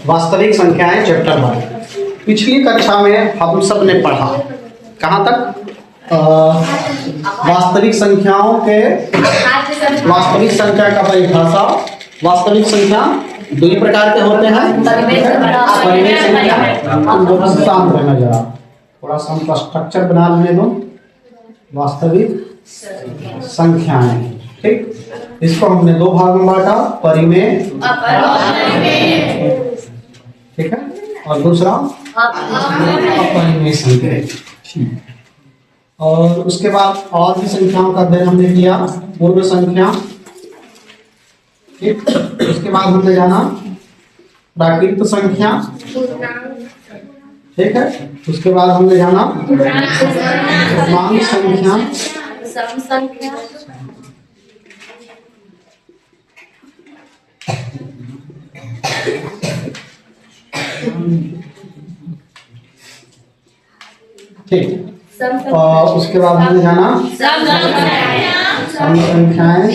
वास्तविक संख्याएं चैप्टर 1। पिछली कक्षा में हम सब ने पढ़ा कहाँ तक? वास्तविक संख्याओं के वास्तविक संख्या का परिभाषा। वास्तविक संख्या दो ही प्रकार के होते हैं, परिमेय संख्या। शांत रहना जरा, थोड़ा सा हमका स्ट्रक्चर बना लेने दो। वास्तविक संख्याएं, ठीक। इसको हमने दो भाग में बांटा, परिमेय, ठीक है, और दूसरा अपरिमेय संख्या। और उसके बाद और भी संख्याओं का अध्ययन हमने किया, पूर्व संख्या, ठीक। उसके बाद हमने जाना प्राकृत संख्या, ठीक है। उसके बाद हमने जाना पूर्णांक संख्या, सम संख्या, ठीक। और उसके बाद हमने जाना सम संख्याएं,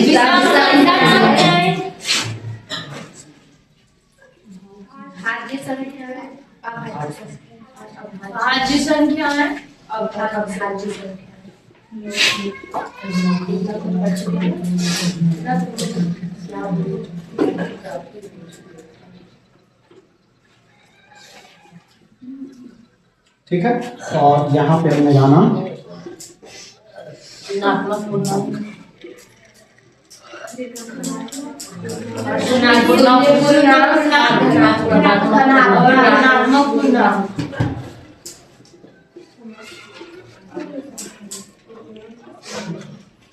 भाज्य संख्या है, अभाज्य संख्या। ठीक है। और यहाँ पे हमने जाना ऋणात्मक पूर्णांक,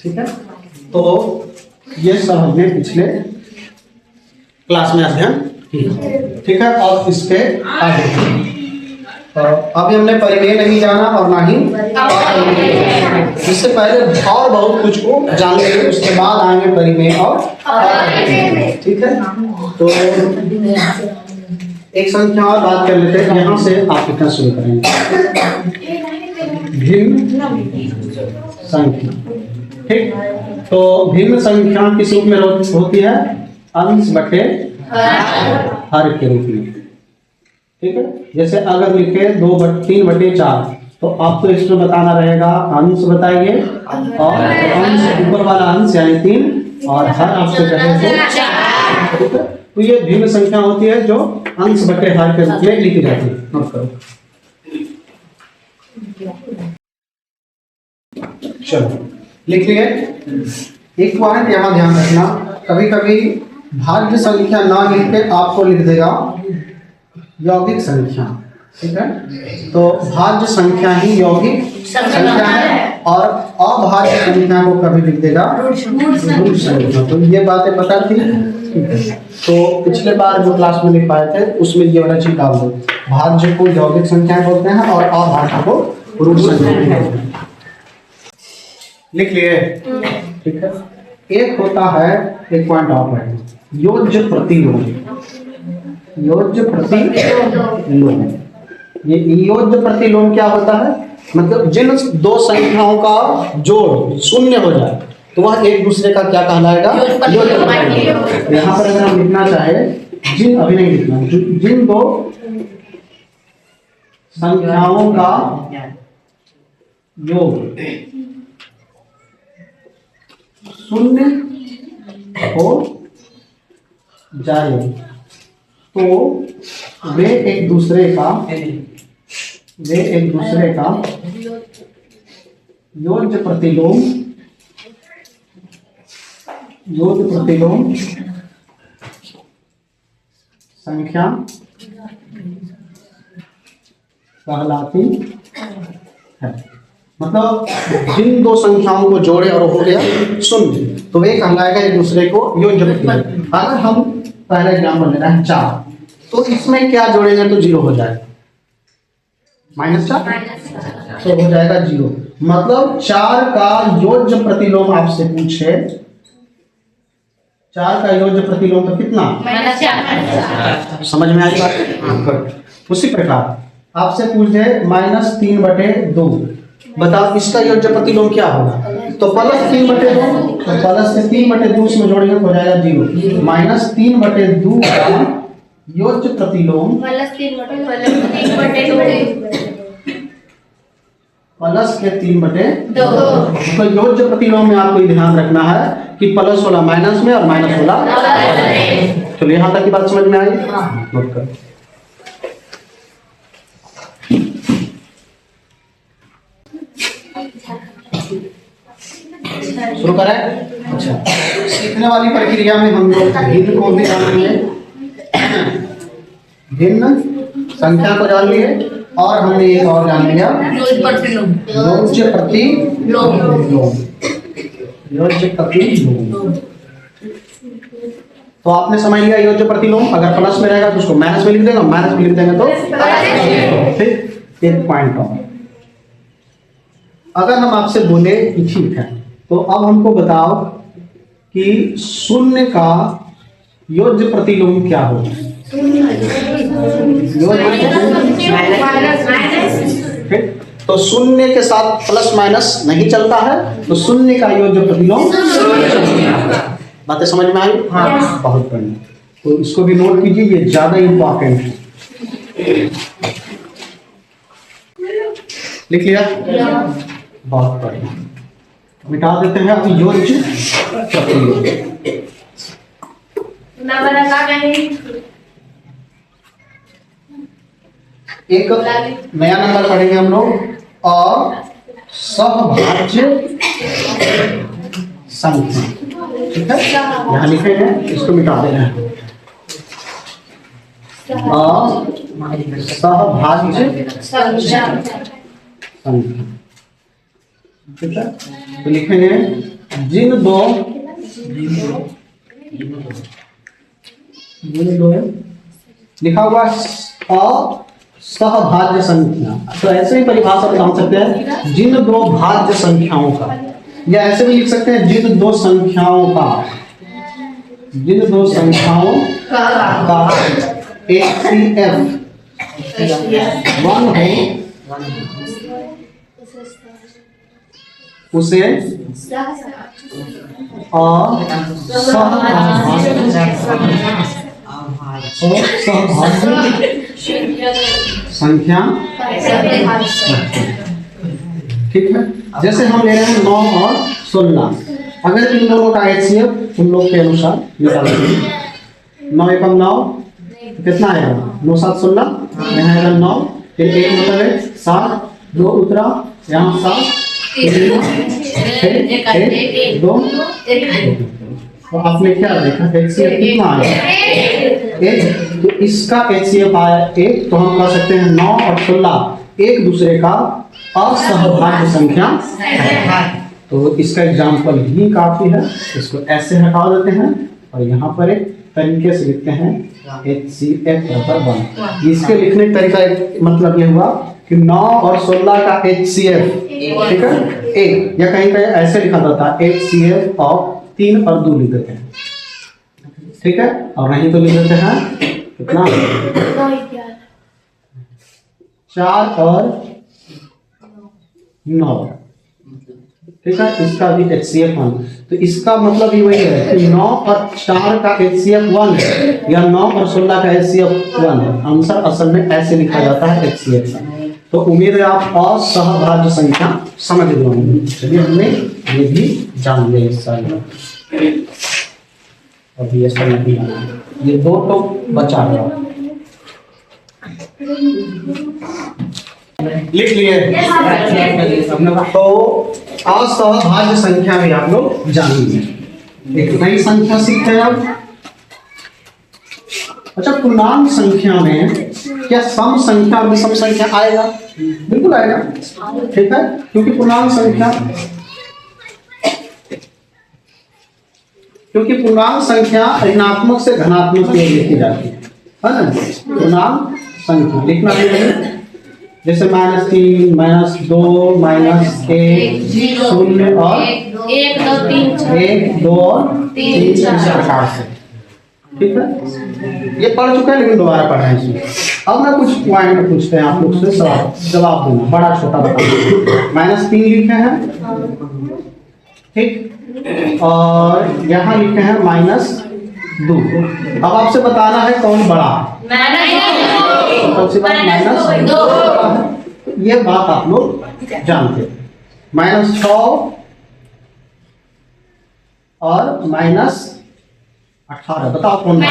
ठीक है। तो ये सब हमने पिछले क्लास में अध्ययन किया, ठीक है। और इसके आगे अभी हमने परिमेय नहीं जाना और ना ही इससे पहले और बहुत कुछ को जान लेंगे, उसके बाद आएंगे परिमेय और ठीक है। तो एक संख्या और बात कर लेते हैं, यहाँ से आप लिखना शुरू करेंगे। भिन्न संख्या, ठीक। तो भिन्न संख्या किस रूप में होती है? अंश बटे हर के रूप में, ठीक है। जैसे अगर लिखे 3/4, तो आपको इसमें बताना रहेगा अंश बताइए, और अंश ऊपर वाला अंश यानी 3 और हर आपसे कहे तो 4, ठीक है। तो ये भिन्न संख्या होती है जो अंश बटे हर के रूप में लिखी जाती है। नोट करो, चलो लिख लिए। एक पॉइंट यहाँ ध्यान रखना, कभी कभी भाज्य संख्या ना लिख के आपको लिख देगा यौगिक संख्या, ठीक है। तो भाज्य संख्या ही यौगिक संख्या है, और अभाज्य संख्या को कभी लिख देगा ऋण संख्या। तो ये बातें पता थी, ठीक है। तो पिछले बार जो क्लास में लिख पाए थे उसमें ये वाला चीज डाल दो, भाज्य को यौगिक संख्या बोलते हैं और अभाज्य को ऋण संख्या बोलते हैं। लिख लिए, ठीक है। एक होता है, एक पॉइंट और है, योज्य प्रतिलोम। योज्य प्रतिलोम, ये योज्य प्रतिलोम क्या होता है? मतलब जिन दो संख्याओं का जोड़ शून्य हो जाए तो वह एक दूसरे का क्या कहलाएगा? योज्य प्रतिलोम। यहाँ पर अगर हम लिखना चाहे जिन, अभी नहीं लिखना, जिन दो संख्याओं का योग शून्य हो जाए तो वे एक दूसरे का योज्य प्रतिलोम संख्या कहलाती है। मतलब जिन दो संख्याओं को जोड़े और हो गया शून्य तो वे कहलाएगा एक दूसरे को योज्य प्रतिलोम। अगर हम पहला एग्जाम्पल लेना है 4, तो इसमें क्या जोड़ेंगे तो 0 हो जाएगा, -4 तो हो जाएगा 0। मतलब 4 का योज्य प्रतिलोम आपसे पूछे, 4 का योज्य प्रतिलोम तो कितना? समझ में आई बात? उसी प्रकार आपसे पूछे -3/2, बताओ इसका योज्य प्रतिलोम क्या होगा? तो +3/2, तो प्लस से 3/2 में जोड़ेंगे हो जाएगा 0। -3/2 का योज्य प्रतिलोम प्लस 3/2 प्लस के 3/2। 2 तो योज्य प्रतिलोम में आपको ये ध्यान रखना है कि प्लस वाला माइनस में और माइनस वाला। चलिए यहाँ तक की बात समझ में आई। नोट कर शुरू करें। अच्छा, सीखने वाली प्रक्रिया में हम लोग भिन्न को भी जान लिए, भिन्न संख्या को जान लिए, और हमने एक और जान लिया योज्य प्रतिलोम। योज्य प्रतिलोम तो आपने समझ लिया योज्य प्रतिलोम। अगर प्लस में रहेगा तो उसको माइनस में लिख देगा, माइनस में लिख देंगे तो फिर एक पॉइंट और। अगर हम आपसे बोले कि ठीक है, तो अब हमको बताओ कि शून्य का योज्य प्रतिलोम क्या होगा। तो शून्य के साथ प्लस माइनस नहीं चलता है, तो शून्य का योज्य प्रतिलोम। बातें समझ में आई? हाँ, बहुत बढ़िया। तो इसको भी नोट कीजिए, ये ज्यादा इंपॉर्टेंट है। लिख लिया? बहुत बढ़िया। मिटा देते हैं अभी योज्य प्रतिलोम। एक नया नंबर पढ़ेंगे हम लोग, असहभाज्य संख्या। ठीक है, यहाँ लिखे हैं, इसको मिटा देना है। असहभाज्य संख्या। ठीक है, तो लिखेंगे जिन दो लिखा हुआ असहभाज्य संख्या। तो ऐसे ही परिभाषा बता सकते हैं जिन दो भाज्य संख्याओं का, या ऐसे भी लिख सकते हैं जिन दो संख्याओं का, जिन दो संख्याओं का HCF 1 हो उसे संख्या। ठीक है, जैसे हम ले रहे हैं 9 और 16। अगर इन दोनों का HCF तुम लोग के अनुसार निकालेंगे। 9 एकम 9 कितना आएगा? 9 7 16, यहाँ आएगा 9, फिर एक मतलब है 7, 2 उतरा, यहाँ 7, 1 2। तो आपने क्या देखा HCF कितना आया? 1। तो इसका HCF आया 1, तो हम कह सकते हैं 9 और 16 एक दूसरे का असहभाज्य संख्या है। तो इसका एग्जाम्पल ही काफी है। इसको ऐसे हटा देते हैं और यहाँ पर एक तरीके से लिखते हैं HCF 1। इसके लिखने का तरीका मतलब ये हुआ कि 9 और 16 का HCF, ठीक है, 1, या कहीं कहीं ऐसे लिखा जाता है HCF ऑफ 3 और 2 लिख देते हैं। ठीक है, और नहीं तो लिख देते हैं कितना? 4 और 9। ठीक है, इसका भी HCF 1। तो इसका मतलब ही वही है कि 9 और 4 का HCF 1 है, या 9 और 16 का HCF 1 है। आंसर असल में ऐसे लिखा जाता है HCF 1। तो उम्मीद है आप असहभाज्य संख्या समझ गए होंगे। चलिए हमने ये भी जान लिया इस साल में। अभी ये सब नहीं आना, ये 2 तो बचा रहा। लिख लिए? तो असहभाज्य संख्या भी आप लोग जान लीजिए। एक नई संख्या सीखते हैं अब। अच्छा, पूर्णांक संख्या में क्या सम संख्या और विषम संख्या आएगा? बिल्कुल आएगा। ठीक है, क्योंकि पूर्णांक संख्या ऋणात्मक से धनात्मक की ओर लिखी जाती है ना। पूर्णांक संख्या लिखना है जैसे -3, -2, -1, 0 और 1 2 3 1 2 और 3 इस प्रकार से। ठीक है, ये पढ़ चुका है लेकिन दोबारा पढ़ रहे हैं इसमें। अब ना कुछ पॉइंट पूछते हैं आप लोग से, सवाल जवाब देना, बड़ा छोटा बताना। -3 लिखे हैं, ठीक, और यहाँ लिखे हैं 2। अब आपसे बताना है कौन बड़ा, सबसे बात -2। ये बात आप लोग जानते हैं। -6 और -18, बताओ कौन बड़ा?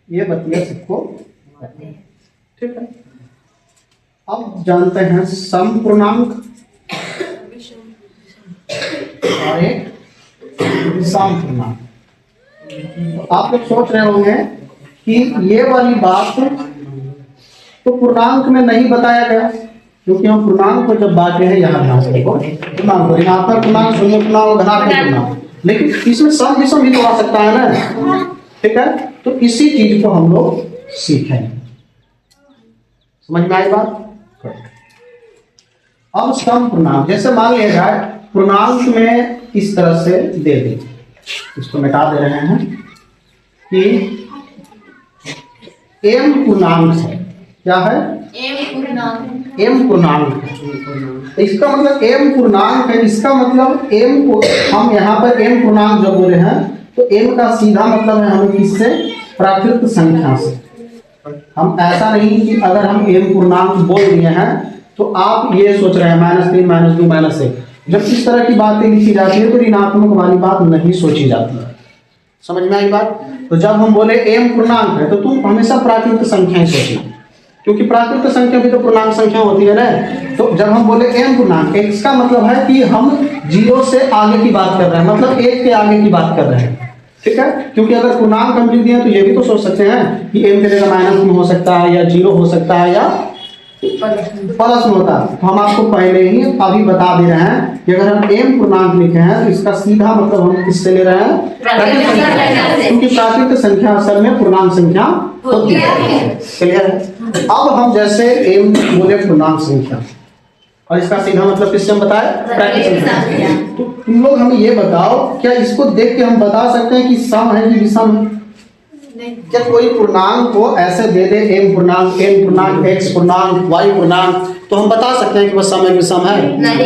ये बतिया सबको ठीक है। अब जानते हैं सम पूर्णांक और एक विषम पूर्णांक। तो आप लोग सोच रहे होंगे कि ये वाली बात तो पूर्णांक में नहीं बताया गया, क्योंकि हम पूर्णांक को जब बांटे हैं यहाँ ध्यान से देखो, पूर्णांक ऋणात्मक पूर्णांक, शून्य पूर्णांक, धनात्मक पूर्णांक, लेकिन इसमें सम विषम भी तो आ सकता है ना, ठीक है। तो इसी चीज को हम लोग सीखेंगे, समझ में आई बात? अब सम पूर्णांक, जैसे मान लिया जाए पूर्णांक में इस तरह से दे दें, इसको मिटा दे रहे हैं कि m पूर्णांक है। क्या है? m पूर्णांक। इसका मतलब m पूर्णांक है, इसका मतलब m को हम यहाँ पर m पूर्णांक जो बोले हैं तो m का सीधा मतलब है हमें किससे? प्राकृत संख्या से। हम ऐसा नहीं कि अगर हम m पूर्णांक बोल दिए हैं तो आप ये सोच रहे हैं -3 -2 -1, जब इस तरह की बातें लिखी जाती है तो ऋणात्मक वाली बात नहीं सोची जाती है, समझ में आई बात? तो जब हम बोले m पूर्णांक है तो तुम हमेशा प्राकृत संख्याएं सोचना, क्योंकि प्राकृत संख्या भी तो पूर्णांक संख्या होती है ना। तो जब हम बोले m पूर्णांक, इसका मतलब है कि हम 0 से आगे की बात कर रहे हैं, मतलब 1 के आगे की बात कर रहे हैं, ठीक है। क्योंकि अगर पूर्णांक हम लिख दिए तो ये भी तो सोच सकते हैं कि m की जगह माइनस में हो सकता है या 0 हो सकता है या प्लस में होता है। तो हम आपको पहले ही अभी बता दे रहे हैं कि अगर हम m पूर्णांक लिखे हैं तो इसका सीधा मतलब हम किससे ले रहे हैं? प्राकृत संख्या, क्योंकि प्राकृत संख्या असल में पूर्णांक संख्या होती है। क्लियर है? अब हम जैसे m बोले पूर्णांक संख्या और इसका सीधा मतलब किससे हम बताए? प्राकृत संख्या। तो तुम लोग हमें ये बताओ, क्या इसको देख के हम बता सकते हैं कि सम है कि विषम है? क्या कोई पूर्णांक को ऐसे दे दे m पूर्णांक, n पूर्णांक, x पूर्णांक, y पूर्णांक, तो हम बता सकते हैं कि वह सम है विषम है? नहीं है,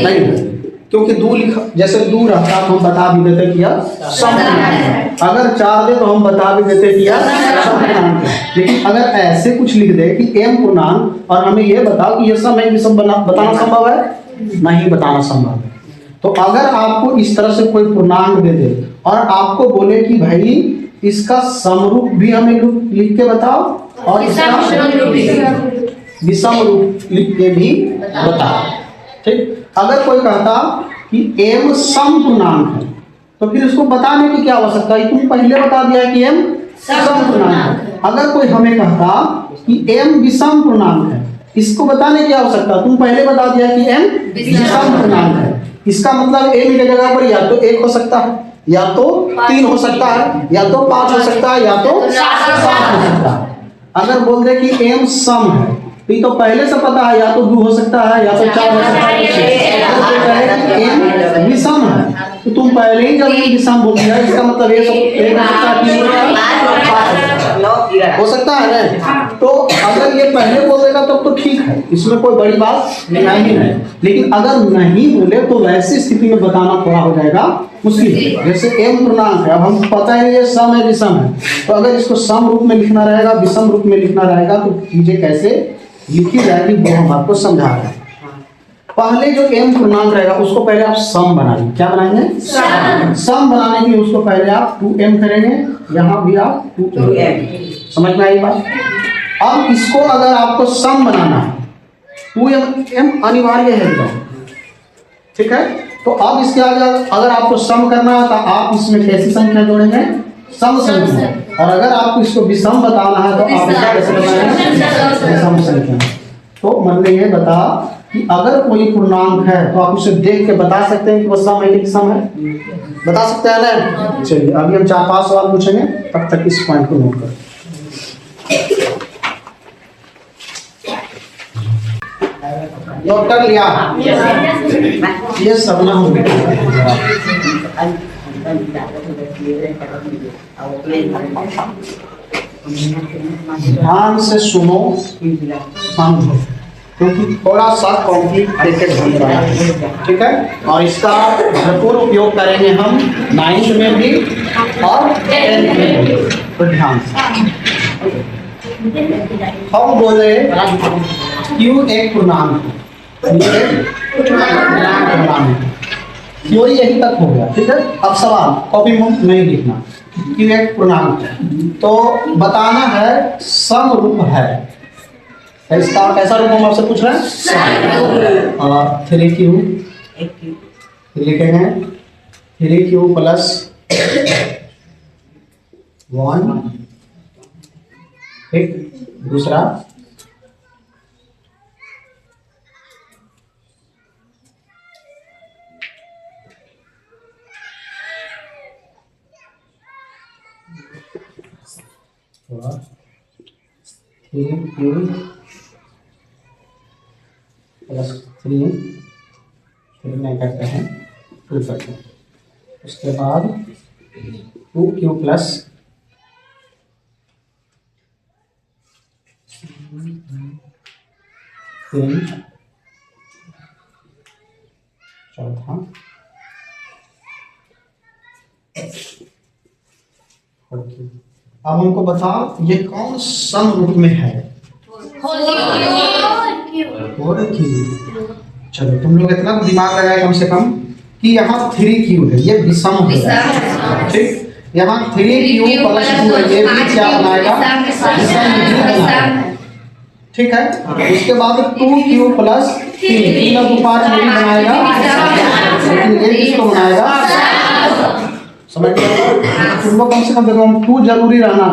क्योंकि 2 लिखा, जैसे 2 रहता तो हम बता भी देते कि यह सम पूर्णांक है। अगर 4 दे तो हम बता भी देते कि यह सम पूर्णांक है। लेकिन अगर ऐसे कुछ लिख दे कि m पूर्णांक और हमें यह बताओ कि यह सम है विषम, बताना संभव है? नहीं बताना संभव है। तो अगर आपको इस तरह से कोई पूर्णांक दे दे और आपको बोले कि भाई इसका समरूप भी हमें लिख के बताओ और इसका विषम रूप लिख के भी बताओ, ठीक। अगर कोई कहता कि m सम पूर्णांक है तो फिर इसको बताने की क्या आवश्यकता है? तुम पहले बता दिया कि m सम पूर्णांक है। अगर कोई हमें कहता कि m विषम पूर्णांक है, इसको बताने की आवश्यकता, तुम पहले बता दिया कि m विषम पूर्णांक है। इसका मतलब m की जगह पर या तो 1 हो सकता है, या तो 3 हो सकता है, या तो 5 हो सकता है, या तो 7 हो सकता है। अगर बोल दे कि m सम है तो पहले से पता है या तो 2 हो सकता है, या तो 4 हो सकता है। अगर कहे कि m विषम है तो तुम पहले ही जब m विषम बोल दिया, इसका मतलब ये सब हो सकता है ना। तो अगर ये पहले बोल देगा तब तो ठीक है, इसमें कोई बड़ी बात नहीं है। लेकिन अगर नहीं बोले तो वैसी स्थिति में बताना थोड़ा हो जाएगा मुश्किल। जैसे m पूर्णांक है, अब हम पता है ये सम है विषम है, तो अगर इसको सम रूप में लिखना रहेगा, विषम रूप में लिखना रहेगा, तो चीजें कैसे लिखी जाएगी वो हम आपको समझा रहे हैं। पहले जो m पूर्णांक रहेगा उसको पहले आप सम बनाएंगे। क्या बनाएंगे? सम बनाने के लिए उसको पहले आप 2m करेंगे, यहाँ भी आप 2m। समझ में आई बात? अब इसको अगर आपको सम बनाना है, 2m अनिवार्य है एकदम, ठीक है। तो अब इसके आगे अगर आपको सम करना है तो आप इसमें कैसी संख्या जोड़ेंगे? सम संख्या। और अगर आपको इसको विषम बताना है तो आप इसको कैसे बताएंगे? विषम संख्या। तो मतलब ये बता कि अगर कोई पूर्णांक है तो आप उसे देख के बता सकते हैं कि वह सम है कि विषम है? बता सकते हैं ना? चलिए अभी हम 4-5 सवाल पूछेंगे, तब तक इस पॉइंट को नोट करें। नोट कर लिया? ये सब ना हो ध्यान से सुनो, समझो, क्योंकि थोड़ा सा कॉम्प्लिकेटेड हो रहा है, ठीक है। और इसका भरपूर उपयोग करेंगे हम 9th में भी और n। तो ध्यान से हम बोले Q एक पूर्णांक है, Q एक पूर्णांक है। थ्योरी यही तक हो गया, ठीक है। अब सवाल कॉपी में नहीं लिखना, Q एक पूर्णांक है तो बताना है समरूप है। इसका कैसा रूप हम आपसे पूछ रहे हैं? और 3Q लिखेंगे 3Q प्लस 1, ठीक। दूसरा और 3Q प्लस 3 नहीं करते हैं, 2 करते हैं। उसके बाद 2Q प्लस 3 चौथा, ओके। अब हमको बताओ ये कौन सम रूप में है? और चलो तुम लोग इतना दिमाग लगाए कम से कम कि यहाँ 3Q है, ये विषम हो जाएगा, ठीक। यहाँ 3Q प्लस 2 है, ये भी क्या बनाएगा? विषम, ठीक है। उसके बाद 2Q प्लस 3 और 2 5 में भी बनाएगा, लेकिन ये किसको बनाएगा? समझ गए? तुम लोग कम से कम देखो, हम 2 जरूरी रहना,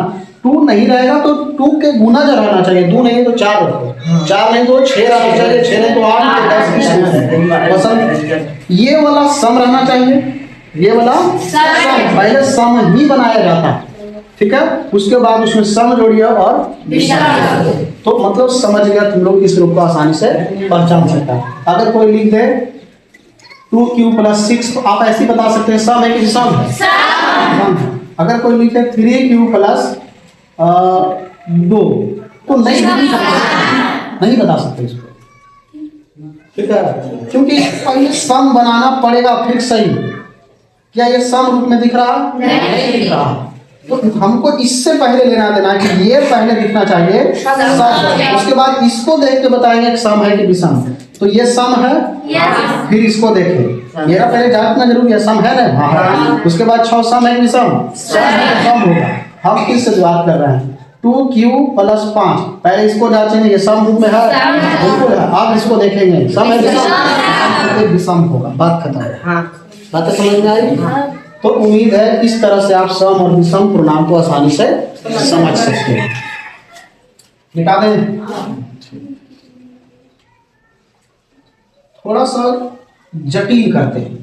2 नहीं रहेगा तो 2 के गुना जो रहना चाहिए, 2 नहीं तो 4 रखो, 4 नहीं तो 6 रहना चाहिए, 6 नहीं तो 8, 10 पसंद। ये वाला सम रहना चाहिए, ये वाला सम, पहले सम ही बनाया जाता, ठीक है। उसके बाद उसमें सम जोड़िए और तो मतलब समझ गया तुम लोग, इस रूप को आसानी से पहचान सकता है। अगर कोई लिख दे 2Q प्लस 6 तो आप ऐसे ही बता सकते हैं सम है कि विषम है? सम है। अगर कोई लिखे 3Q प्लस 2 तो नहीं बता सकते इसको, ठीक है, क्योंकि पहले सम बनाना पड़ेगा फिर सही। क्या ये सम रूप में दिख रहा? नहीं दिख रहा। तो हमको इससे पहले लेना देना है कि ये पहले दिखना चाहिए सम, उसके बाद इसको देख के बताएंगे कि सम है कि विषम। तो ये सम है, फिर इसको देखें, मेरा पहले जानना जरूरी है, सम है ना? हाँ। उसके बाद 6 सम है कि विषम? सम होगा। हम किस से बात कर रहे हैं? 2Q प्लस 5, पहले इसको जांचेंगे, ये सम रूप में है, बिल्कुल है। आप इसको देखेंगे सम है विषम? विषम होगा, बात खत्म। बातें समझ में आई? तो उम्मीद है इस तरह से आप सम और विषम पूर्णांक को आसानी से समझ सकते हैं। मिटा दें, थोड़ा सा जटिल करते हैं,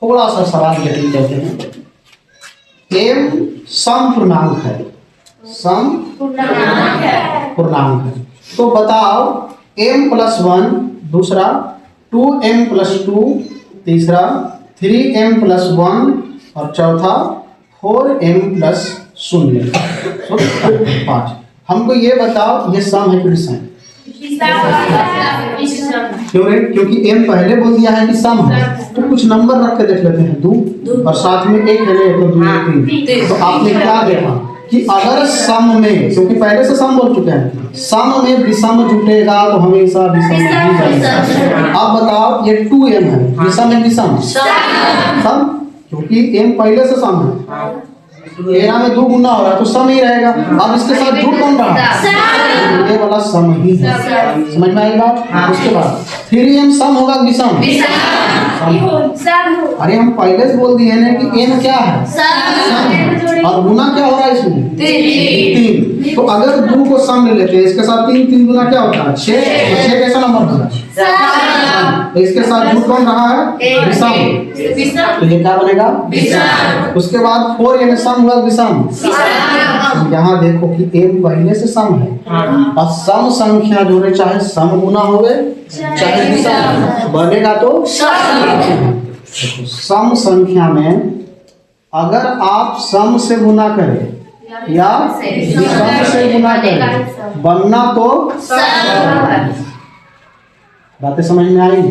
थोड़ा सा सवाल जटिल करते हैं। m सम पूर्णांक है, सम पूर्णांक है, तो बताओ m प्लस 1, दूसरा 2m प्लस 2, तीसरा 3m प्लस 1 और चौथा 4m प्लस 0, 5। हमको ये बताओ ये सम है कि विषम? क्यों रे? क्योंकि m पहले बोल दिया है कि सम है, तो कुछ नंबर रख के देख लेते हैं, 2 और साथ में 1 है, तो 2 3। तो आपने क्या देखा कि अगर सम में, क्योंकि पहले से सम बोल चुके हैं, सम में विषम जुटेगा तो हमेशा विषम ही जाएगा। अब बताओ ये 2m है, विषम है विषम? सम, क्योंकि m पहले से सम है, 13 में 2 गुना हो रहा है तो सम ही रहेगा। अब इसके साथ जुड़ कौन रहा? ये वाला सम ही है, समझ में आई बात? उसके बाद 3m सम होगा विषम? अरे हम पहले से बोल दिए ना कि m क्या है? सम। और गुना क्या हो रहा है इसमें? 3। तो अगर 2 को सम ले लेते हैं, इसके साथ 3 गुना क्या होता है? 6। 6 कैसा नंबर होगा? इसके साथ जुड़ कौन रहा है? विषम। तो ये क्या बनेगा? उसके बाद 4m सम हुआ विषम? यहाँ देखो कि m पहले से सम है, और सम संख्या जोड़े, चाहे सम गुना होवे चाहे विषम, बनेगा तो सम संख्या में अगर आप सम से गुना करें या विषम से गुना करें, बनना तो बातें समझ में आई?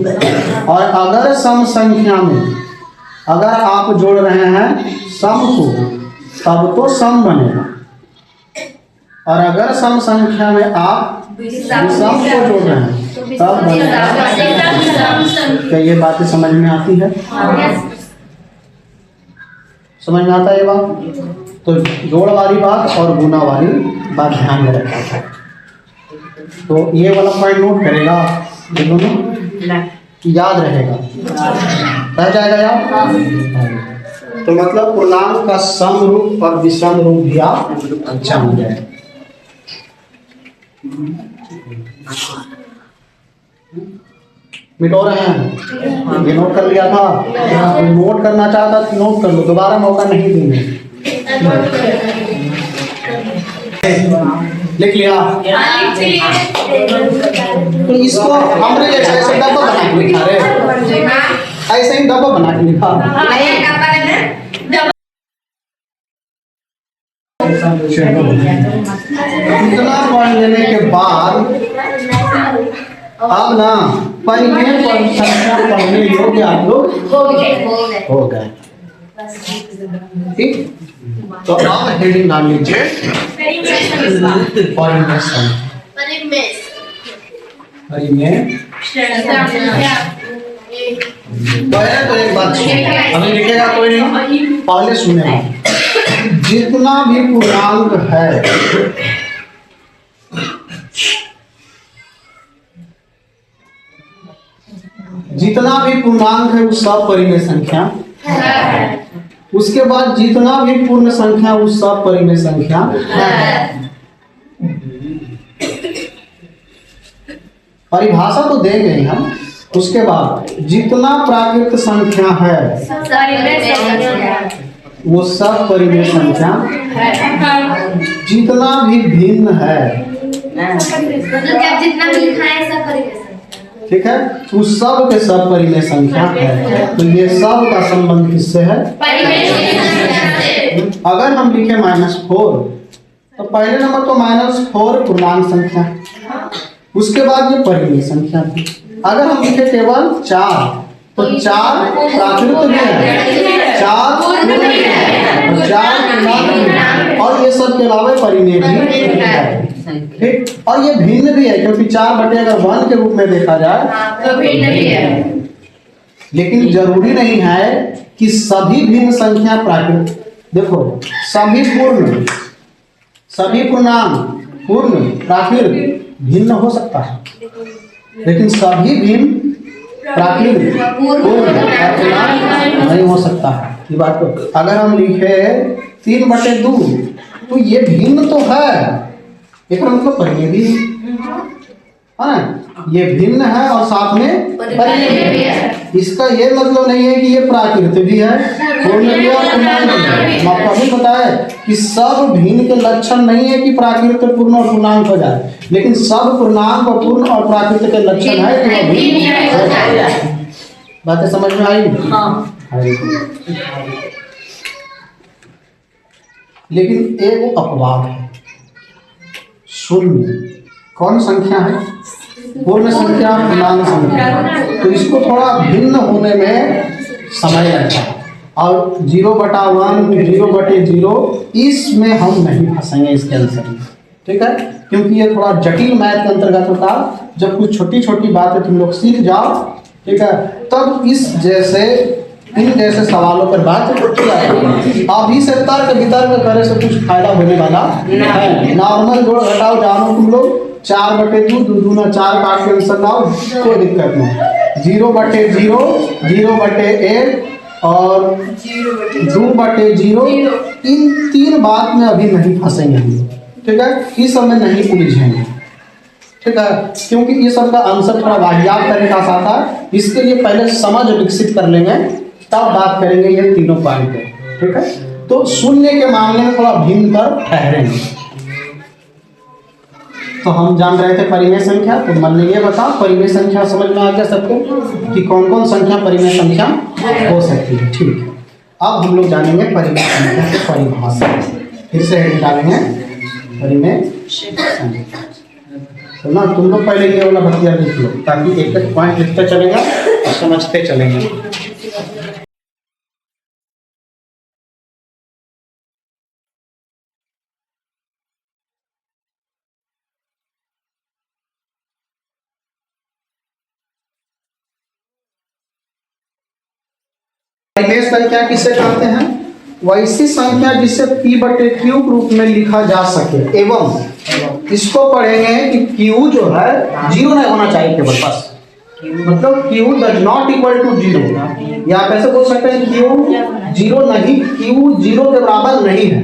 और अगर सम संख्या में अगर आप जोड़ रहे हैं सम को तब तो सम बनेगा। और अगर सम संख्या में आप विषम को जोड़ रहे हैं तब बनेगा। क्या ये बातें समझ में आती है? समझ में आता है ये बात? तो जोड़ वाली बात और गुना वाली बात ध्यान में रखना है। तो ये वाला पॉइंट नोट करेगा, ये दोनों याद रहेगा, रह जाएगा याद। तो मतलब पूर्णांक का सम रूप और विषम रूप भी आप जान गए। मिटो रहे हैं, ये नोट कर लिया था। नोट करना चाहता तो नोट कर लो, दोबारा मौका नहीं देंगे। लिख लिया? तो इसको हमने जैसे ऐसे डब्बा बना के लिखा रे, ऐसे ही डब्बा बना के लिखा। इतना पढ़ लेने के बाद अब ना परिमेय संख्या पढ़ने योग्य आप लोग हो गए। ठीक, तो अब हेडिंग डाल लीजिए परिमेय संख्या। पहले तो एक बात अभी लिखेगा कोई नहीं, पहले सुनेगा। जितना भी पूर्णांक है जितना भी पूर्णांक है वो सब परिमेय संख्या है। उसके बाद जितना भी पूर्ण संख्या वो सब परिमेय संख्या है। परिभाषा तो देंगे ही हम। उसके बाद जितना प्राकृत संख्या है वो सब परिमेय संख्या है। जितना भी भिन्न है जितना भी लिखा है सब परिमेय संख्या, ठीक है, उस सब के सब परिमेय संख्या है। तो ये सब का संबंध किससे है? अगर हम लिखे -4 तो पहले नंबर तो -4 पूर्णांक संख्या, उसके बाद ये परिमेय संख्या थी। अगर हम लिखे केवल 4 तो 4 प्राकृत भी है, 4 पूर्ण भी है, 4 पूर्णांक भी है, और ये सब के अलावा परिमेय भी है। ठीक, और ये भिन्न भी है क्योंकि 4 अगर 1 के रूप में देखा जाए तो भिन्न भी है। लेकिन जरूरी नहीं है कि सभी भिन्न संख्या प्राकृत। देखो सभी पूर्णांक पूर्ण प्राकृत भिन्न हो सकता है, लेकिन सभी भिन्न प्राकृत पूर्ण नहीं हो सकता है। ये बात को अगर हम लिखे 3/2 तो ये भिन्न तो है, एक मतलब परिमेय भी है, ये भिन्न है और साथ में परिमेय भी है। इसका ये मतलब नहीं है कि ये प्राकृत भी है, पूर्ण भी है और पूर्णांक भी है। आपको अभी बताया कि सब भिन्न के लक्षण नहीं है कि प्राकृत पूर्ण और पूर्णांक हो जाए, लेकिन सब पूर्णांक और पूर्ण और प्राकृत के लक्षण है कि वह भिन्न हो जाए। बातें समझ में आई? लेकिन एक अपवाद है, शून्य। कौन संख्या है? पूर्ण संख्या, पूर्णांक संख्या। तो इसको थोड़ा भिन्न होने में समय लगता है, और 0/1 0/0 इसमें हम नहीं फंसेंगे इसके आंसर में। ठीक है, क्योंकि ये थोड़ा जटिल मैथ के अंतर्गत होता है। जब कुछ छोटी छोटी बातें तुम लोग सीख जाओ, ठीक है, तब इन जैसे सवालों पर बात किया जाए। अभी से तर्क वितर्क करे से कुछ फायदा होने वाला है। नॉर्मल जोड़ घटाओ जानो तुम लोग, 4/2 2 दूना 4 काट के आंसर लाओ, कोई दिक्कत नहीं। 0/0 0/1 और 2/0 इन 3 बात में अभी नहीं फंसेंगे हम। ठीक है, इस सब में नहीं उलझेंगे। ठीक है, क्योंकि ये सब का आंसर थोड़ा वाहियात तरीका से आता है। इसके लिए पहले समझ विकसित कर लेंगे, तब बात करेंगे ये तीनों पॉइंट पे। ठीक है, तो शून्य के मामले में थोड़ा भिन्न पर ठहरेंगे। तो हम जान रहे थे परिमेय संख्या, तो मन ने ये बताओ परिमेय संख्या समझ में आ गया सबको कि कौन कौन संख्या परिमेय संख्या हो सकती है। ठीक है, अब हम लोग जानेंगे परिमेय संख्या की परिभाषा। फिर से हेडिंग डालेंगे परिमेय संख्या। तो ना तुम लोग पहले ये वाला बतिया लिख लो, ताकि एक एक पॉइंट लिखते चलेंगे और समझते चलेंगे। परिमेय संख्या किसे कहते हैं? वैसी संख्या जिसे p/q रूप में लिखा जा सके एवं इसको पढ़ेंगे कि q जो है जीरो नहीं होना चाहिए केवल, बस मतलब q does not equal to zero, या आप ऐसे बोल सकते हैं q जीरो नहीं, q जीरो के बराबर नहीं है,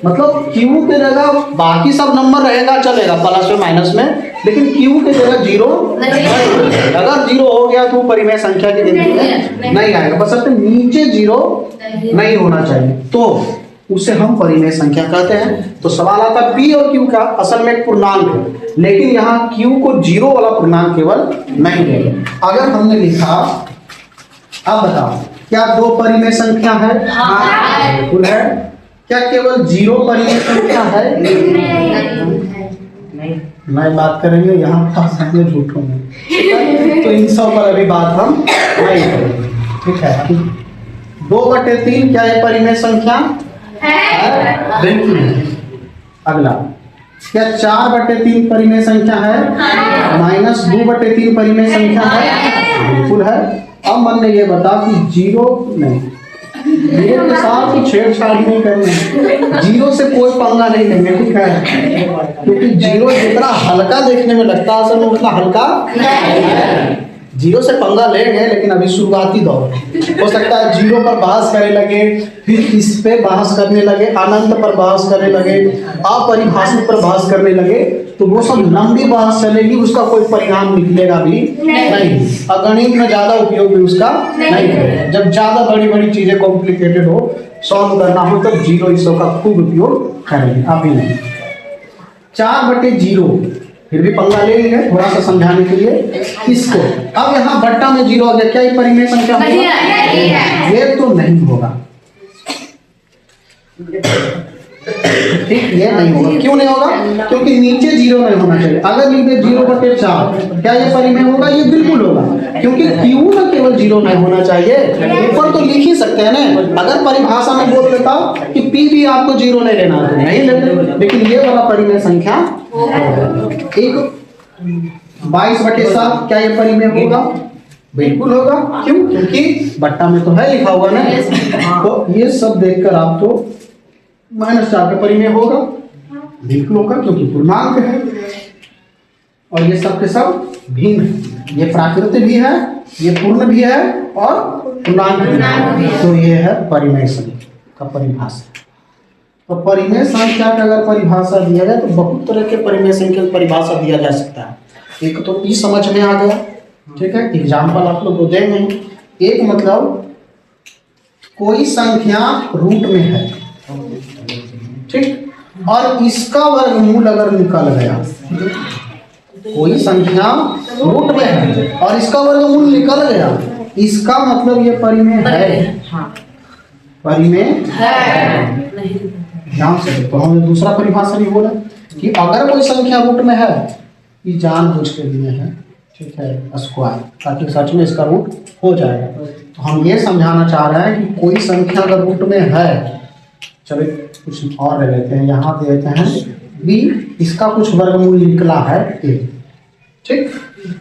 मतलब q के जगह बाकी सब नंबर रहेगा चलेगा प्लस में माइनस में, लेकिन q के जगह जीरो नहीं, अगर जीरो हो गया तो परिमेय संख्या की गिनती में नहीं आएगा, बस अपने नीचे जीरो नहीं होना चाहिए, तो उसे हम परिमेय संख्या कहते हैं। तो सवाल आता है p और q का असल में एक पूर्णांक है, लेकिन यहाँ q को जीरो वाला पूर्णांक केवल नहीं है। अगर हमने लिखा, अब बताओ क्या दो परिमेय संख्या है? बिल्कुल है। क्या केवल जीरो परिमेय संख्या है? नहीं बात करेंगे यहाँ फंस जाएंगे झूठों में, तो इन सब पर अभी बात हम नहीं करेंगे, ठीक है। 2/3 क्या है परिमेय संख्या? है, बिल्कुल है। अगला क्या 4/3 परिमेय संख्या है? -2/3 परिमेय संख्या है, बिल्कुल है। अब मन ने ये बता कि जीरो नहीं, जीरो के साथ ही छेड़छाड़ नहीं करनी, जीरो से कोई पंगा नहीं लेंगे, ठीक है, क्योंकि जीरो जितना हल्का देखने में लगता है असल में उतना हल्का है। जीरो से पंगा लेंगे लेकिन अभी शुरुआती दौर, हो सकता है जीरो पर बहस करने लगे, फिर इस पे बहस करने लगे, अनंत पर बहस करने लगे, अपरिभाषित पर बहस करने लगे, तो वो सब लंबी बहस चलेगी, उसका कोई परिणाम निकलेगा भी नहीं, अगणित में ज्यादा उपयोग भी उसका नहीं करेगा। जब ज्यादा बड़ी बड़ी चीजें कॉम्प्लिकेटेड हो, सॉल्व करना हो, तब जीरो इसका का खूब उपयोग करेंगे, अभी नहीं। 4/0 फिर भी पंगा ले लेंगे थोड़ा सा समझाने के लिए इसको। अब यहाँ बट्टा में जीरो आ गया, क्या ये परिमेय संख्या होगा? ये तो नहीं होगा, ठीक, ये नहीं होगा। क्यों नहीं होगा? क्योंकि नीचे जीरो नहीं होना चाहिए। अगर नीचे 0/4 क्या ये परिमेय होगा? ये बिल्कुल होगा, क्योंकि क्यों ना केवल जीरो नहीं होना चाहिए, ऊपर तो लिख ही सकते हैं ना। अगर परिभाषा में बोल देता कि p भी आपको जीरो नहीं लेना तो नहीं लेते, लेकिन ये वाला परिमेय संख्या एक 22/7 क्या ये परिमेय होगा? बिल्कुल होगा। क्यों? क्योंकि बट्टा में तो है लिखा हुआ ना, तो ये सब देखकर आप तो -4 का परिमेय होगा, बिल्कुल होगा, क्योंकि पूर्णांक है और ये सब के सब भिन्न है, ये प्राकृत भी है, ये पूर्ण भी है और पूर्णांक भी है, तो ये है परिमेय संख्या का परिभाषा। तो परिमेय संख्या का अगर परिभाषा दिया जाए तो बहुत तरह के परिमेय संख्या की परिभाषा दिया जा सकता है। एक तो ई समझ में आ गया, ठीक है, एग्जाम्पल आप लोग को देंगे। एक मतलब कोई संख्या रूट में है, ठीक, और इसका वर्गमूल अगर निकल गया, कोई संख्या रूट में है और इसका वर्गमूल निकल गया, इसका मतलब ये परिमेय है, परिमेय है। ध्यान से देखो, हमने दूसरा परिभाषा भी बोला कि अगर कोई संख्या रूट में है, ये जानबूझ के लिए है, ठीक है, स्क्वायर, ताकि सच में इसका रूट हो जाएगा। तो हम ये समझाना चाह रहे हैं कि कोई संख्या अगर रूट में है, चलो कुछ और ले लेते हैं, यहाँ दे देते हैं b, इसका कुछ वर्गमूल निकला है a, ठीक।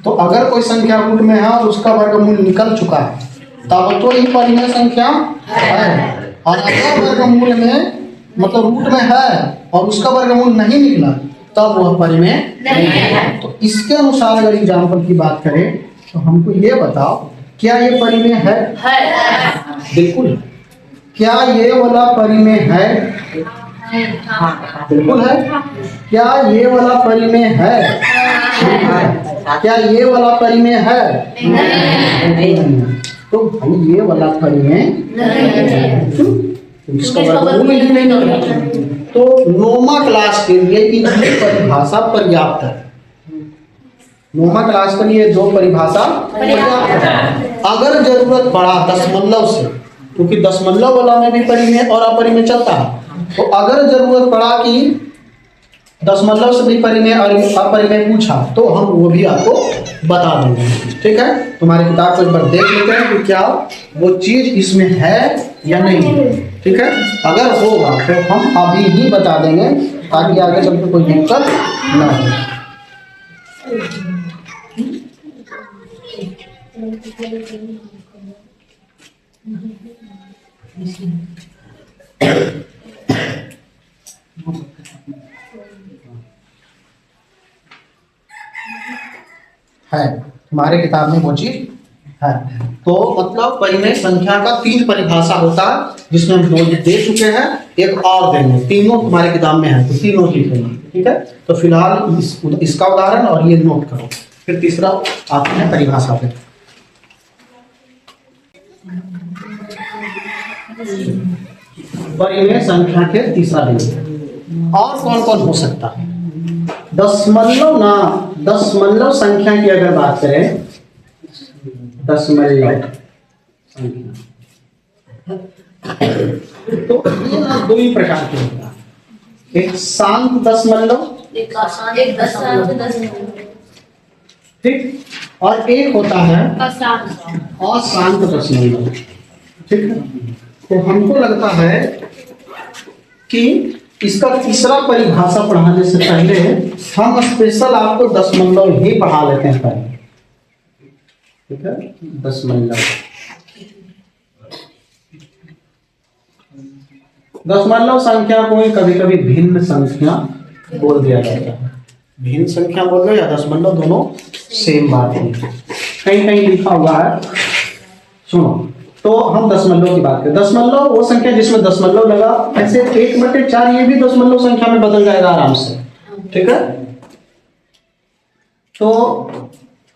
तो अगर कोई संख्या रूट में है और उसका वर्गमूल निकल चुका है, तब तो ये परिमेय संख्या है। और अगर वर्गमूल में मतलब रूट में है और उसका वर्गमूल नहीं निकला, तब वह परिमेय नहीं है। तो इसके अनुसार अगर एग्जाम्पल की बात करें तो हमको ये बताओ, क्या ये परिमेय है? बिल्कुल। क्या ये वाला परिमेय है? बिल्कुल है। क्या ये वाला परिमेय है? क्या ये वाला परिमेय है? नहीं। तो भाई ये वाला परिमेय क्यों? इसका वर्गमूल ही नहीं निकला। तो नोमा क्लास के लिए ये परिभाषा पर्याप्त है। नोमा क्लास के लिए जो परिभाषा पर्याप्त है। अगर जरूरत पड़ा दशमलव से, क्योंकि दशमलव वाला में भी परिमेय और अपरिमेय चलता है, तो अगर जरूरत पड़ा कि दशमलव से भी परिमेय और अपरिमेय पूछा, तो हम वो भी आपको बता देंगे, ठीक है। तुम्हारी किताब को एक बार देख लेते हैं कि क्या वो चीज इसमें है या नहीं है, ठीक है। अगर होगा तो हम अभी ही बता देंगे, ताकि आगे चल के कोई दिक्कत ना हो। है हमारे किताब में वो चीज है। तो मतलब परिमेय संख्या का 3 परिभाषा होता है, जिसमें हम 2 दे चुके हैं, एक और देंगे। तीनों तुम्हारे किताब में है, तो तीनों लिखेंगे, ठीक है। तो फिलहाल इसका उदाहरण और ये नोट करो, फिर तीसरा आपने परिभाषा पे। परिमेय संख्या के तीसरा बिंदु और कौन कौन हो सकता है? दशमलव संख्या की अगर बात करें, दशमलव संख्या तो ये ना 2 ही प्रकार के होता है, एक शांत दशमलव, एक दशमलव, ठीक, और एक होता है अशांत। अशांत दशमलव, ठीक है। तो हमको लगता है कि इसका तीसरा परिभाषा पढ़ाने से पहले हम स्पेशल आपको दशमलव ही पढ़ा लेते हैं पहले, ठीक है। दशमलव संख्या को ही कभी कभी भिन्न संख्या बोल दिया जाता है। भिन्न संख्या बोल दो या दशमलव, दोनों सेम बात है। कहीं कहीं लिखा हुआ है, सुनो। तो हम दशमलव की बात करें। दशमलव वो संख्या जिसमें दशमलव लगा, ऐसे 1/4 ये भी दशमलव संख्या में बदल जाएगा आराम से, ठीक है। तो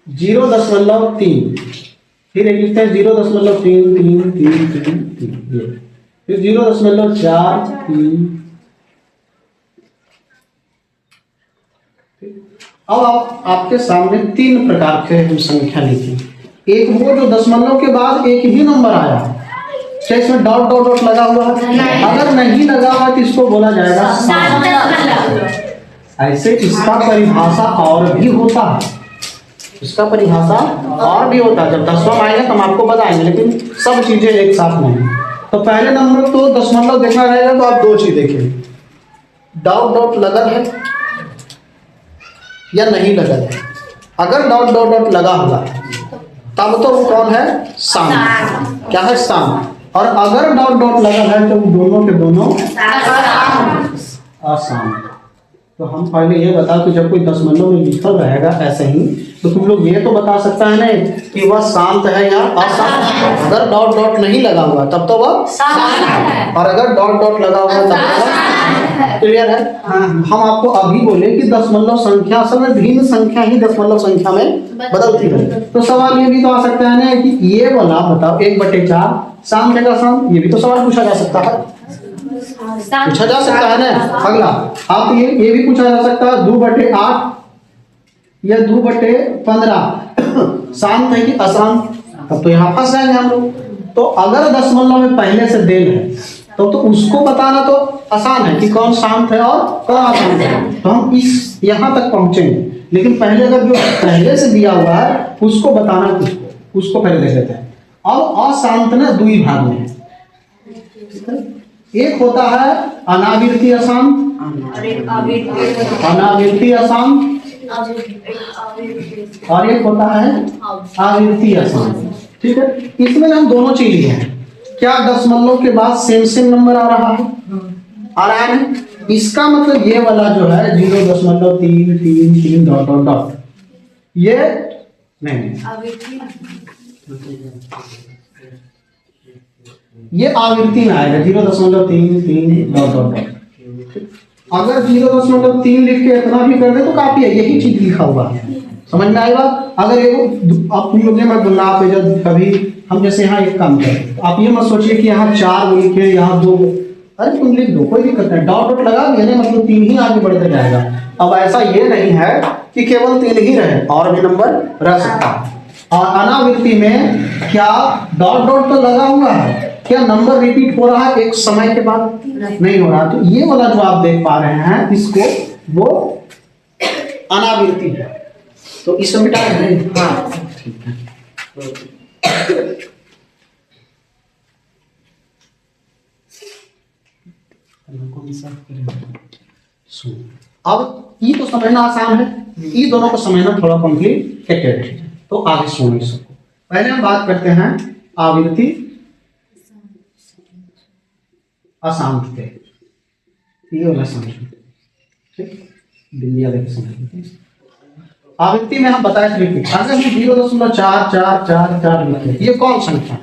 0.3, फिर एक लिखते हैं 0.3333, फिर 0.43। अब आपके सामने 3 प्रकार के हम संख्या लिखें। एक वो जो दशमलव के बाद एक ही नंबर आया, क्या इसमें डॉट डॉट डॉट लगा हुआ है? अगर नहीं लगा हुआ तो इसको बोला जाएगा शांत। ऐसे इसका परिभाषा और भी होता है, इसका परिभाषा और भी होता है। जब 10वां आएगा तो हम आपको बताएंगे, लेकिन सब चीजें एक साथ नहीं। तो पहले नंबर तो दशमलव देखना रहेगा, तो आप 2 चीज देखिए, डॉट डॉट लगा है या नहीं लगा है। अगर डॉट डॉट डॉट लगा हुआ तब तो वो कौन है? शांत। क्या है? शांत। और अगर डॉट डॉट लगा है तो दोनों के दोनों अशांत। तो हम पहले ये बता कि जब कोई दशमलव में लिखा रहेगा ऐसे ही, तो तुम लोग ये तो बता सकता है ना कि वह शांत है या अशांत। अगर डॉट डॉट नहीं लगा हुआ तब तो वह शांत है, और अगर डॉट डॉट लगा हुआ तब तो वह क्लियर है। हम आपको अभी बोले कि दशमलव संख्या असल में भिन्न संख्या ही दशमलव संख्या में बदलती है। तो सवाल ये भी तो आ सकता है ना कि ये वाला बताओ 1/4 शांत है का शांत, ये भी तो सवाल पूछा जा सकता है, पूछा जा सकता है ना। अगला आप ये भी पूछा जा सकता है 2/8 या 2/15 शांत है कि अशांत। तब तो यहाँ फंस जाएंगे हम लोग। तो अगर दशमलव में पहले से देल है तो उसको बताना तो आसान है कि कौन शांत है और कौन अशांत है। तो हम इस यहाँ तक पहुंचेंगे, लेकिन पहले अगर जो पहले से दिया हुआ है उसको बताना किसको, उसको पहले देख लेते हैं। अब अशांत ना 2 भाग में है, एक होता है अनावृत्ति अशांत, अनावृत्ति अशांत, और एक होता है आवृत्ति अशांत, ठीक है। इसमें हम दोनों चीज लिए हैं। क्या दशमलव के बाद सेम नंबर आ रहा है? आ रहा है ना? इसका मतलब ये वाला जो है 0.333 डॉट डॉट डॉट, ये नहीं, ये आवृत्ति में आएगा 0.33 डॉट डॉट डॉट। अगर 0.3 लिख के इतना भी कर दे तो काफी है, यही चीज लिखा हुआ है, समझ में आएगा। अगर ये आप तुम लोग मैं बोलना, आप जब कभी हम जैसे यहाँ एक काम करें, आप ये मत सोचिए कि यहाँ 4 लिखे यहाँ 2, अरे तुम लिख दो, कोई दिक्कत नहीं, डॉट डॉट लगा दिया ना, मतलब 3 ही आगे बढ़ते जाएगा। अब ऐसा ये नहीं है कि केवल 3 ही रहे, और भी नंबर रह सकता है। और अनावृत्ति में क्या डॉट डॉट तो लगा हुआ है, क्या नंबर रिपीट हो रहा है एक समय के बाद? नहीं हो रहा। तो ये वाला जो आप देख पा रहे हैं इसको वो अनावृत्ति है। तो इसे मिटा दें, हाँ ठीक है। अब ये तो समझना आसान है, ये दोनों को समझना थोड़ा कॉम्प्लिकेटेड है। तो आगे सुनिए सबको। पहले हम बात करते हैं आवृत्ति अशांत थे, ये वाला समझो, ठीक, बिंदिया लेके समझो। आवृत्ति में हम बताए थे कि अगर हम 0.4444 लिखे, ये कौन संख्या?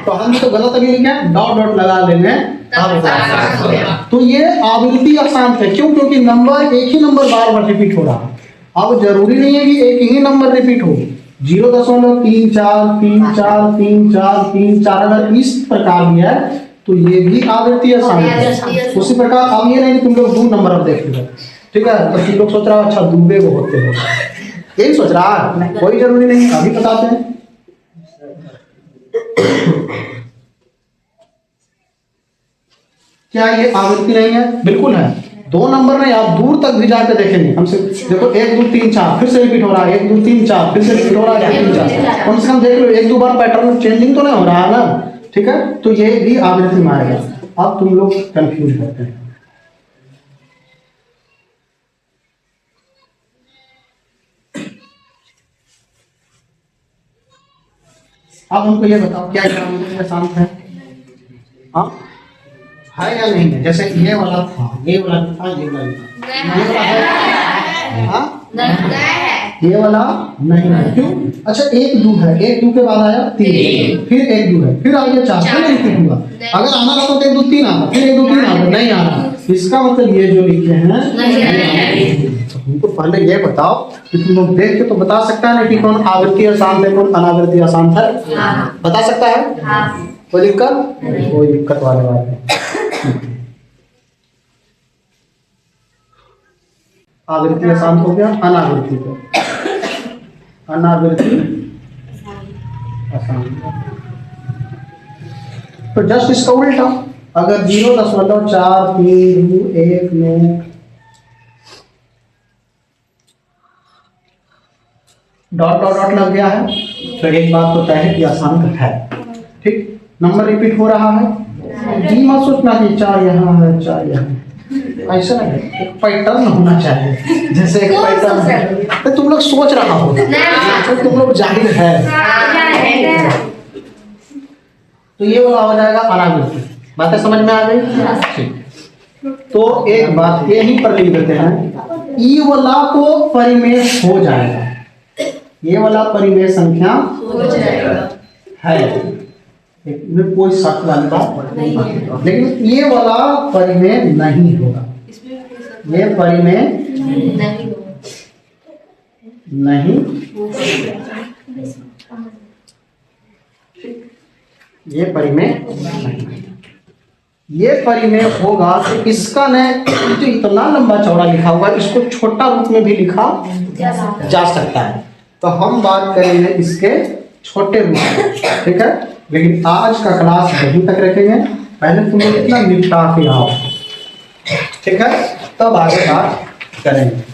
तो हम तो गलत अभी लिखे, डॉट डॉट लगा देंगे, तो ये आवृत्ति अशांत है। क्यों? क्योंकि नंबर एक ही नंबर बार बार रिपीट हो रहा है। अब जरूरी नहीं है कि एक ही नंबर रिपीट हो, 0.34343434 अगर इस प्रकार भी है तो ये भी आवृत्ति अशांत है। उसी प्रकार अब ये नहीं तुम लोग 2 नंबर अब देख लो, ठीक है, तो तुम लोग सोच रहा हो अच्छा दूबे को होते हो, यही सोच रहा है, कोई जरूरी नहीं, अभी बताते हैं। क्या ये आवृत्ति नहीं है? बिल्कुल है। 2 नंबर नहीं, आप दूर तक भी जाकर देखेंगे, हमसे देखो 1 2 3 4 फिर से रिपीट हो रहा है, 1 2 3 4 फिर से रिपीट हो रहा है, 1 2 3 4 कम से कम देख लो 1-2 बार पैटर्न चेंजिंग तो नहीं हो रहा है ना, ठीक है, तो ये भी आवृत्ति में आएगा। अब तुम लोग कंफ्यूज करते हैं। अब हमको ये बताओ क्या आवृत्ति अशांत है? हाँ है या नहीं है? जैसे ये वाला था, ये वाला था, ये वाला था, ये वाला है, हाँ ये वाला नहीं है। क्यों? अच्छा 1 2 है, 1 2 के बाद आया 3, फिर 1 2 है, फिर आ गया 4, फिर रिपीट हुआ। अगर आना रहता तो 1 2 3 आता, फिर 1 2 3 आता, नहीं आ रहा, इसका मतलब ये जो लिखे हैं तो हमको पहले ये बताओ कि तुम लोग देख के तो बता सकता है ना कि कौन आवृत्ति अशांत है, कौन अनावृत्ति अशांत है, बता सकता है? कोई दिक्कत? कोई दिक्कत वाली बात नहीं। आवृत्ति अशांत हो गया, अनावृत्ति पे अनावृत्ति अशांत। तो जस्ट इसका उल्टा, अगर 0.4321 डॉट डॉट डॉट लग गया है तो एक बात तो तय है कि अशांत है, ठीक, नंबर रिपीट हो रहा है, जी मत सोचना कि 4 यहाँ है 4 यहाँ, ऐसा नहीं, एक पैटर्न होना चाहिए, जैसे एक पैटर्न है तो तुम लोग सोच रहा हो तो तुम लोग जाहिर है, तो ये वाला हो जाएगा अनावृत्ति। बातें समझ में आ गई? ठीक, तो एक बात यही पर लिख देते हैं, ई वाला को परिमेय हो जाएगा, ये वाला परिमेय संख्या है, इसमें कोई शक वाली बात नहीं है, लेकिन ये वाला परिमेय नहीं होगा, ये परिमेय नहीं, ये परिमेय नहीं, ये परिमेय होगा तो इसका न जो इतना लंबा चौड़ा लिखा हुआ है इसको छोटा रूप में भी लिखा जा सकता है, तो हम बात करेंगे इसके छोटे रूप में, ठीक है। लेकिन आज का क्लास यहीं तक रखेंगे, पहले तुम लोग इतना निपटा के आओ, ठीक है, तब आगे बात करेंगे।